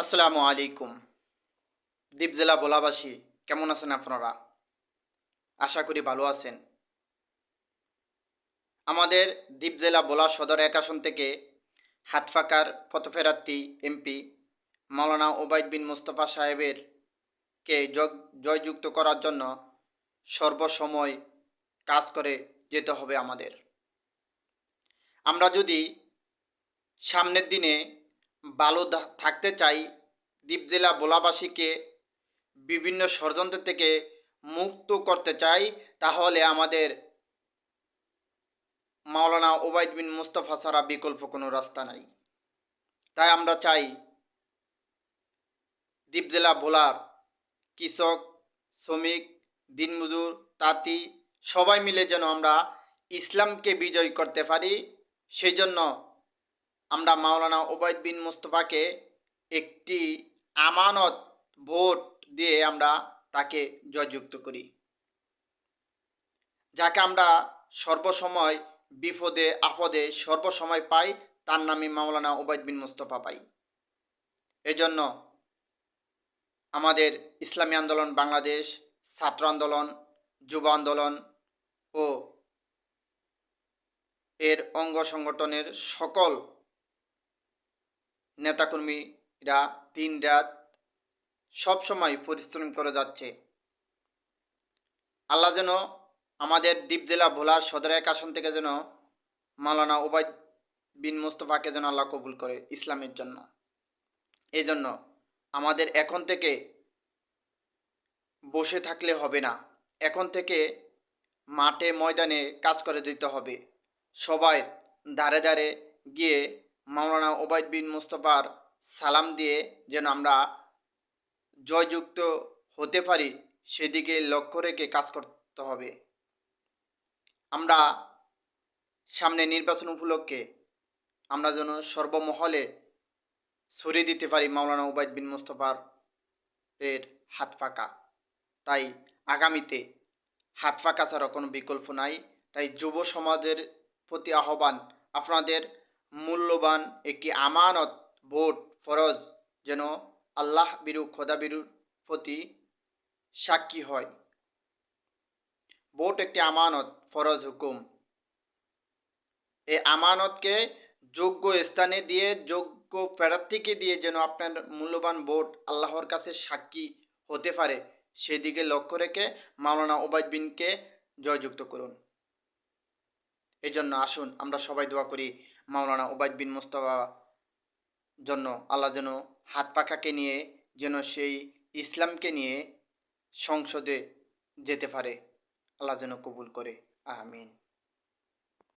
আসসালামু আলাইকুম। দ্বীপ জেলা ভোলাবাসী কেমন আছেন আপনারা? আশা করি ভালো আছেন। আমাদের দ্বীপ জেলা ভোলা সদর এক আসন থেকে হাতফাকার পথফেরাত্রী এমপি মাওলানা ওবায়দ বিন মোস্তফা সাহেবের কে জয়যুক্ত করার জন্য সর্বসময় কাজ করে যেতে হবে আমাদের। আমরা যদি সামনের দিনে ভালো থাকতে চাই, দ্বীপ জেলা ভোলাবাসীকে বিভিন্ন ষড়যন্ত্র থেকে মুক্ত করতে চাই, তাহলে আমাদের মাওলানা ওবায়দ বিন মুস্তফা ছাড়া বিকল্প কোনো রাস্তা নাই। তাই আমরা চাই দ্বীপ জেলা ভোলার কৃষক, শ্রমিক, দিনমজুর, তাঁতি সবাই মিলে যেন আমরা ইসলামকে বিজয় করতে পারি। সেই জন্য আমরা মাওলানা ওবায়দ বিন মুস্তফাকে একটি আমানত ভোট দিয়ে আমরা তাকে জয়যুক্ত করি, যাকে আমরা সর্বসময় বিপদে আপদে সর্বসময় পাই, তার নামে মাওলানা ওবায়দ বিন মুস্তফা পাই। এজন্য আমাদের ইসলামী আন্দোলন বাংলাদেশ, ছাত্র আন্দোলন, যুব আন্দোলন ও এর অঙ্গ সংগঠনের সকল নেতাকর্মীরা দিন রাত সবসময় পরিশ্রম করে যাচ্ছে। আল্লাহ যেন আমাদের দ্বীপ জেলা ভোলার সদর এক আসন থেকে যেন মাওলানা ওবায়দ বিন মুস্তফাকে যেন আল্লাহ কবুল করে ইসলামের জন্য। এই জন্য আমাদের এখন থেকে বসে থাকলে হবে না, এখন থেকে মাঠে ময়দানে কাজ করে দিতে হবে। সবাই ধারে ধারে গিয়ে মাওলানা ওবায়দ বিন মুস্তফার সালাম দিয়ে যেন আমরা জয়যুক্ত হতে পারি, সেদিকে লক্ষ্য রেখে কাজ করতে হবে। আমরা সামনে নির্বাচন উপলক্ষে আমরা যেন সর্বমহলে ছড়িয়ে দিতে পারি মাওলানা ওবায়দ বিন মুস্তফার এর হাত পাকা। তাই আগামীতে হাত পাকা ছাড়া কোনো বিকল্প নাই। তাই যুব সমাজের প্রতি আহ্বান, আপনাদের মূল্যবান একটি আমানত ভোট ফরজ যেন আল্লাহ বিরু খোদা বিরুর প্রতি সাক্ষী হয়। ভোট একটি আমানত, ফরজ হুকুম। এই আমানতকে যোগ্য স্থানে দিয়ে, যোগ্য প্রার্থীকে দিয়ে যেন আপনার মূল্যবান ভোট আল্লাহর কাছে সাক্ষী হতে পারে, সেদিকে লক্ষ্য রেখে মাওলানা ওবায়দ বিনকে জয়যুক্ত করুন। এই জন্য আসুন আমরা সবাই দোয়া করি মাওলানা ওবায়দ বিন মুস্তফা জন্য আল্লাহ যেন হাত পাখাকে নিয়ে যেন সেই ইসলামকে নিয়ে সংসদে যেতে পারে, আল্লাহ যেন কবুল করে। আমিন।